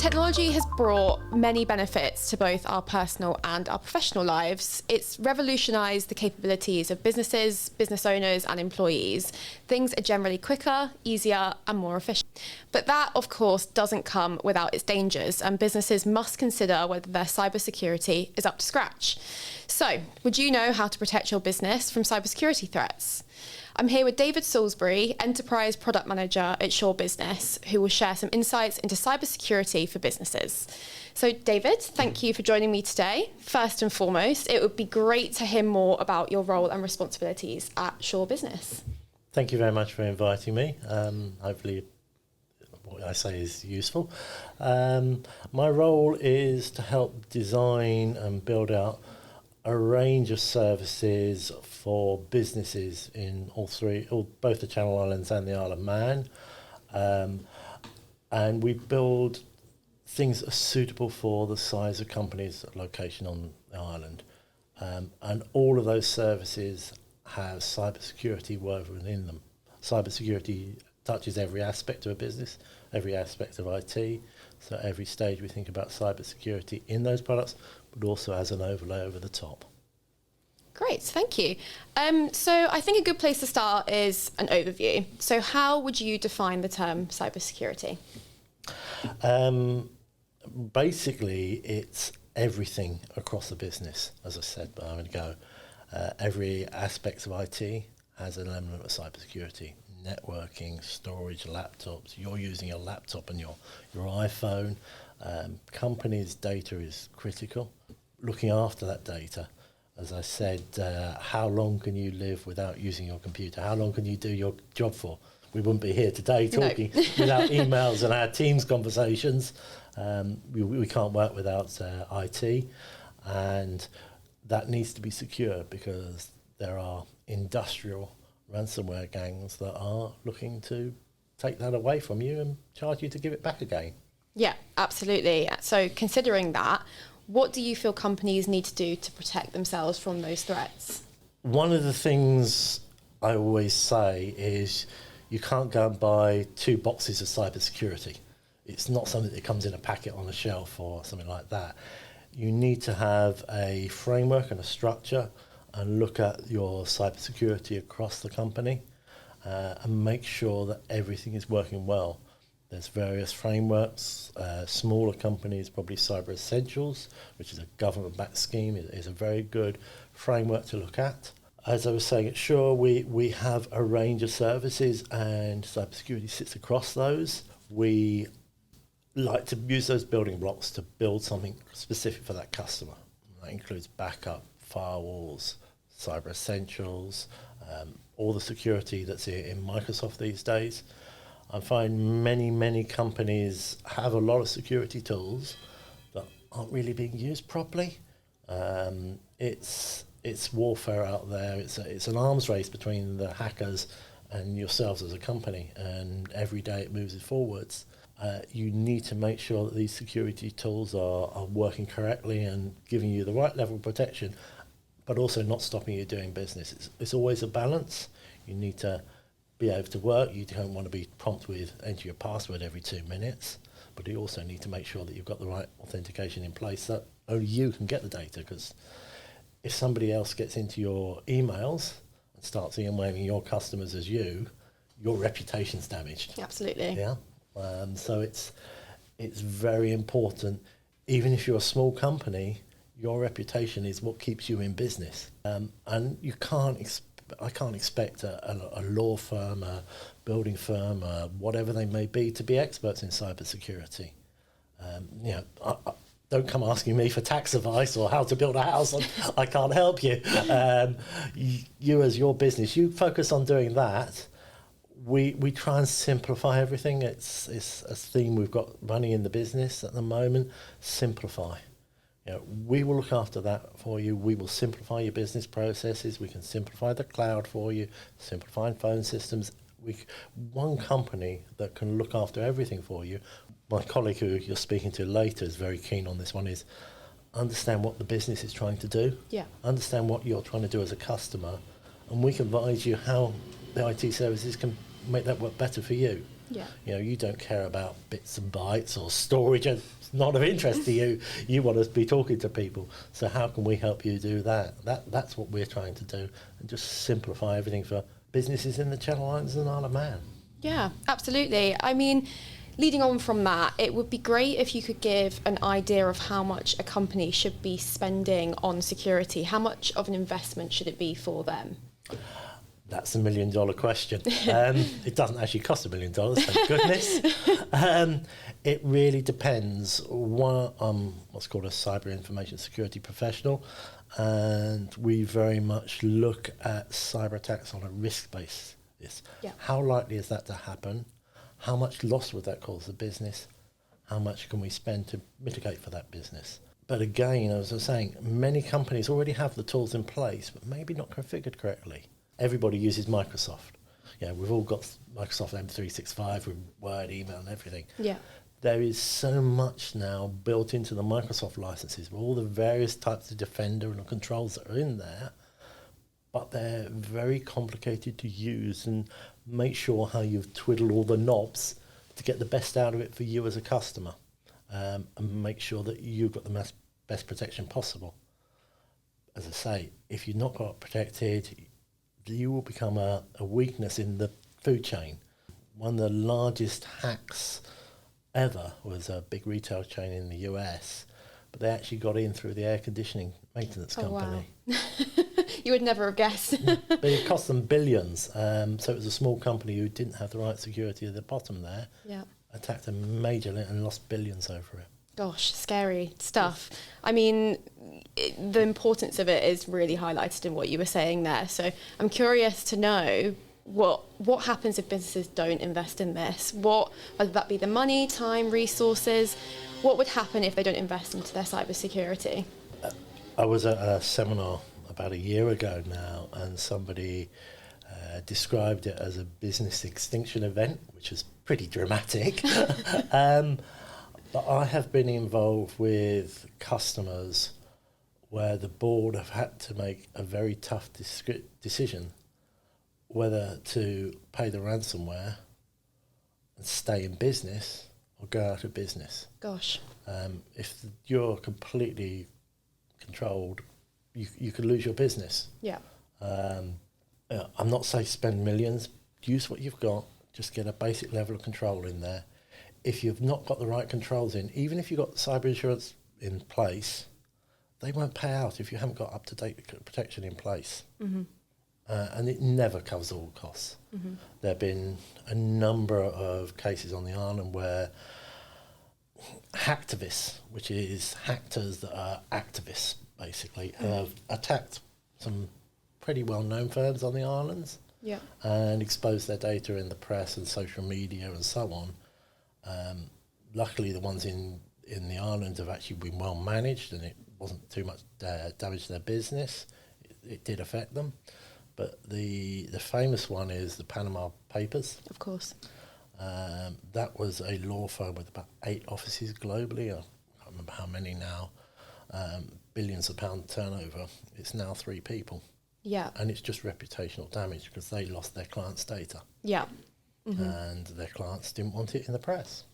Technology has brought many benefits to both our personal and our professional lives. It's revolutionised the capabilities of businesses, business owners and employees. Things are generally quicker, easier and more efficient. But that, of course, doesn't come without its dangers, and businesses must consider whether their cybersecurity is up to scratch. So, would you know how to protect your business from cybersecurity threats? I'm here with David Salisbury, Enterprise Product Manager at Shaw Business, who will share some insights into cybersecurity for businesses. So David, thank you for joining me today. First and foremost, it would be great to hear more about your role and responsibilities at Shaw Business. Thank you very much for inviting me. Hopefully what I say is useful. My role is to help design and build out a range of services for businesses in both the Channel Islands and the Isle of Man, and we build things that are suitable for the size of companies' location on the island, and all of those services have cybersecurity woven in them. Cybersecurity touches every aspect of a business, every aspect of IT. So at every stage we think about cybersecurity in those products, but also as an overlay over the top. Great, thank you. So I think a good place to start is an overview. So how would you define the term cybersecurity? Basically, it's everything across the business, as I said a moment ago. Every aspect of IT has an element of cybersecurity. Networking, storage, laptops. You're using a laptop and your iPhone. Companies' data is critical. Looking after that data, as I said, how long can you live without using your computer? How long can you do your job for? We wouldn't be here today talking without emails and our Teams conversations. We can't work without IT, and that needs to be secure because there are industrial ransomware gangs that are looking to take that away from you and charge you to give it back again. Yeah, absolutely. So considering that, what do you feel companies need to do to protect themselves from those threats? One of the things I always say is you can't go and buy 2 boxes of cybersecurity. It's not something that comes in a packet on a shelf or something like that. You need to have a framework and a structure and look at your cybersecurity across the company and make sure that everything is working well. There's various frameworks. Smaller companies, probably Cyber Essentials, which is a government-backed scheme, is a very good framework to look at. As I was saying at Shaw, we have a range of services and cybersecurity sits across those. We like to use those building blocks to build something specific for that customer. That includes backup, firewalls, Cyber Essentials, all the security that's in Microsoft these days. I find many companies have a lot of security tools that aren't really being used properly. It's warfare out there. It's an arms race between the hackers and yourselves as a company, and every day it moves it forwards. You need to make sure that these security tools are working correctly and giving you the right level of protection, but also not stopping you doing business. It's always a balance. You need to be able to work. You don't want to be prompt with enter your password every 2 minutes, but you also need to make sure that you've got the right authentication in place that only you can get the data, because if somebody else gets into your emails and starts emailing your customers as you, your reputation's damaged. Absolutely. Yeah. So it's very important. Even if you're a small company, your reputation is what keeps you in business. And you I can't expect a law firm, a building firm, whatever they may be, to be experts in cybersecurity. Don't come asking me for tax advice or how to build a house. I can't help you. You as your business, you focus on doing that. We try and simplify everything. It's a theme we've got running in the business at the moment. Simplify. We will look after that for you. We will simplify your business processes. We can simplify the cloud for you, simplify phone systems. One company that can look after everything for you. My colleague who you're speaking to later is very keen on this one, is understand what the business is trying to do. Yeah. Understand what you're trying to do as a customer, and we can advise you how the IT services can make that work better for you. Yeah. You know, you don't care about bits and bytes or storage. It's not of interest to you. You want to be talking to people. So how can we help you do that? That's what we're trying to do, and just simplify everything for businesses in the Channel Islands and Isle of Man. Yeah, absolutely. I mean, leading on from that, it would be great if you could give an idea of how much a company should be spending on security. How much of an investment should it be for them? That's $1 million question. It doesn't actually cost $1 million, thank goodness. It really depends. I'm what's called a cyber information security professional, and we very much look at cyber attacks on a risk basis. Yeah. How likely is that to happen? How much loss would that cause the business? How much can we spend to mitigate for that business? But again, as I was saying, many companies already have the tools in place, but maybe not configured correctly. Everybody uses Microsoft. Yeah, we've all got Microsoft M365 with Word, email and everything. Yeah. There is so much now built into the Microsoft licenses with all the various types of Defender and controls that are in there, but they're very complicated to use, and make sure how you've twiddled all the knobs to get the best out of it for you as a customer, and make sure that you've got the best protection possible. As I say, if you've not got it protected, you will become a weakness in the food chain. One of the largest hacks ever was a big retail chain in the US, but they actually got in through the air conditioning maintenance company. Wow. You would never have guessed. But it cost them billions. So it was a small company who didn't have the right security at the bottom there. Yeah. Attacked them majorly and lost billions over it. Gosh, scary stuff. I mean, the importance of it is really highlighted in what you were saying there. So I'm curious to know what happens if businesses don't invest in this? Whether that be the money, time, resources, what would happen if they don't invest into their cybersecurity? I was at a seminar about a year ago now, and somebody described it as a business extinction event, which is pretty dramatic. But I have been involved with customers where the board have had to make a very tough decision whether to pay the ransomware and stay in business or go out of business. Gosh. If you're completely controlled, you could lose your business. Yeah. I'm not saying spend millions. Use what you've got. Just get a basic level of control in there. If you've not got the right controls in, even if you've got cyber insurance in place, they won't pay out if you haven't got up-to-date protection in place. Mm-hmm. And it never covers all costs. Mm-hmm. There have been a number of cases on the island where hacktivists, which is hackers that are activists, basically, have attacked some pretty well-known firms on the islands, and exposed their data in the press and social media and so on. Luckily, the ones in the islands have actually been well managed, and it wasn't too much damage to their business. It did affect them, but the famous one is the Panama Papers. Of course. That was a law firm with about 8 offices globally. I can't remember how many now. Billions of pound turnover. It's now 3 people. Yeah. And it's just reputational damage because they lost their clients' data. Yeah. Mm-hmm. And their clients didn't want it in the press.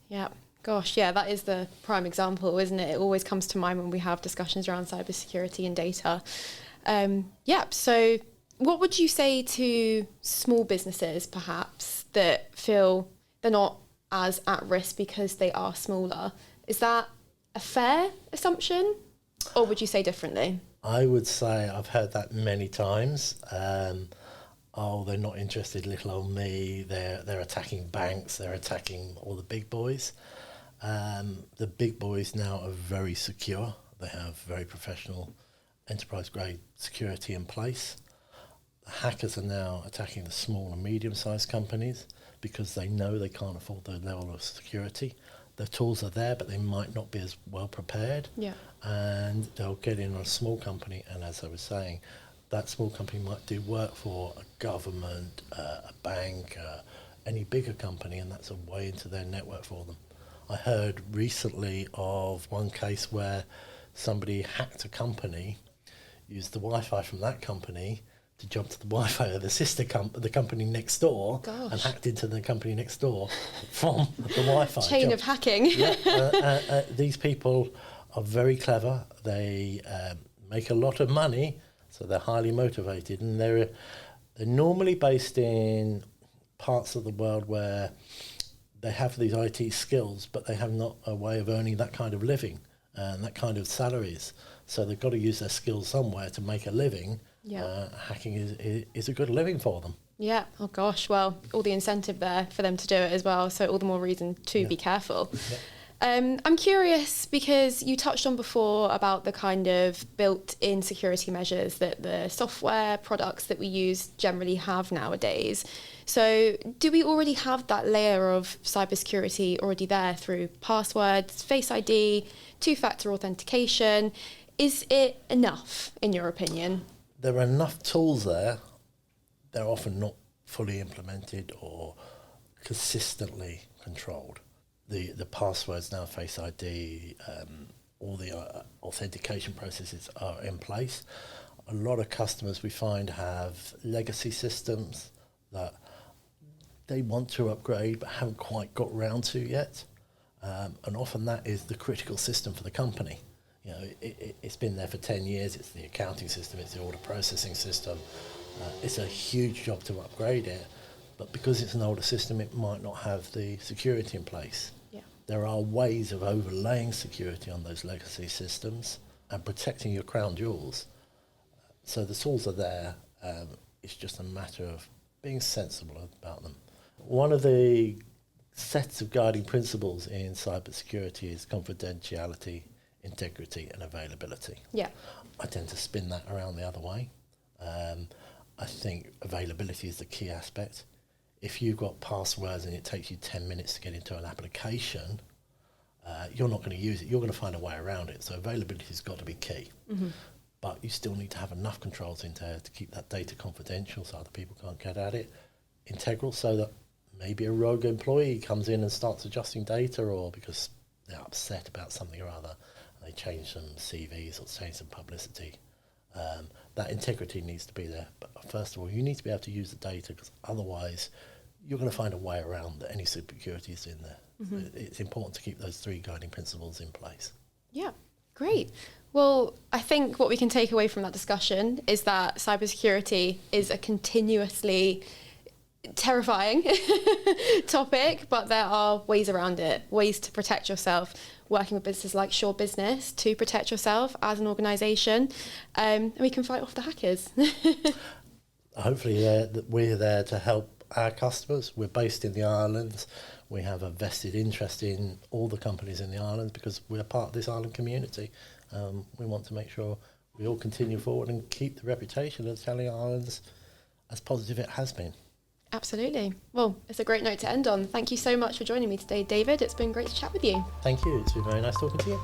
Yeah. Gosh, yeah, that is the prime example, isn't it? It always comes to mind when we have discussions around cybersecurity and data. So what would you say to small businesses, perhaps, that feel they're not as at risk because they are smaller? Is that a fair assumption, or would you say differently? I would say I've heard that many times. They're not interested, little old me. They're attacking banks. They're attacking all the big boys. The big boys now are very secure. They have very professional enterprise-grade security in place. The hackers are now attacking the small and medium-sized companies because they know they can't afford the level of security. The tools are there, but they might not be as well prepared. Yeah. And they'll get in on a small company, and as I was saying, that small company might do work for a government, a bank, any bigger company, and that's a way into their network for them. I heard recently of one case where somebody hacked a company, used the Wi-Fi from that company to jump to the Wi-Fi of the company next door. Gosh. And hacked into the company next door from the Wi-Fi. Chain of hacking. Yeah, these people are very clever. They make a lot of money, so they're highly motivated, and they're normally based in parts of the world where they have these IT skills, but they have not a way of earning that kind of living and that kind of salaries. So they've got to use their skills somewhere to make a living. Yeah. Hacking is a good living for them. Yeah. Oh gosh. Well, all the incentive there for them to do it as well. So all the more reason to be careful. Yeah. I'm curious because you touched on before about the kind of built-in security measures that the software products that we use generally have nowadays. So do we already have that layer of cybersecurity already there through passwords, Face ID, two-factor authentication? Is it enough, in your opinion? There are enough tools there. They're often not fully implemented or consistently controlled. The passwords now, Face ID, all the authentication processes are in place. A lot of customers we find have legacy systems that they want to upgrade but haven't quite got round to yet. And often that is the critical system for the company. You know, it's been there for 10 years. It's the accounting system, it's the order processing system. It's a huge job to upgrade it, but because it's an older system, it might not have the security in place. Yeah. There are ways of overlaying security on those legacy systems and protecting your crown jewels. So the tools are there. It's just a matter of being sensible about them. One of the sets of guiding principles in cybersecurity is confidentiality, integrity and availability. Yeah. I tend to spin that around the other way. I think availability is the key aspect. If you've got passwords and it takes you 10 minutes to get into an application, you're not going to use it. You're going to find a way around it. So availability has got to be key. Mm-hmm. But you still need to have enough controls in there to keep that data confidential so other people can't get at it. Integral, so that maybe a rogue employee comes in and starts adjusting data, or because they're upset about something or other, they change some CVs or change some publicity. That integrity needs to be there. But first of all, you need to be able to use the data, because otherwise you're going to find a way around that any security is in there. Mm-hmm. It's important to keep those three guiding principles in place. Yeah, great. Well, I think what we can take away from that discussion is that cybersecurity is a continuously terrifying topic, but there are ways around it, ways to protect yourself, working with businesses like Sure Business to protect yourself as an organisation, and we can fight off the hackers. Hopefully we're there to help our customers. We're based in the islands. We have a vested interest in all the companies in the islands because we're part of this island community. We want to make sure we all continue forward and keep the reputation of the Channel Islands as positive it has been. Absolutely. Well, it's a great note to end on. Thank you so much for joining me today, David. It's been great to chat with you. Thank you. It's been very nice talking to you.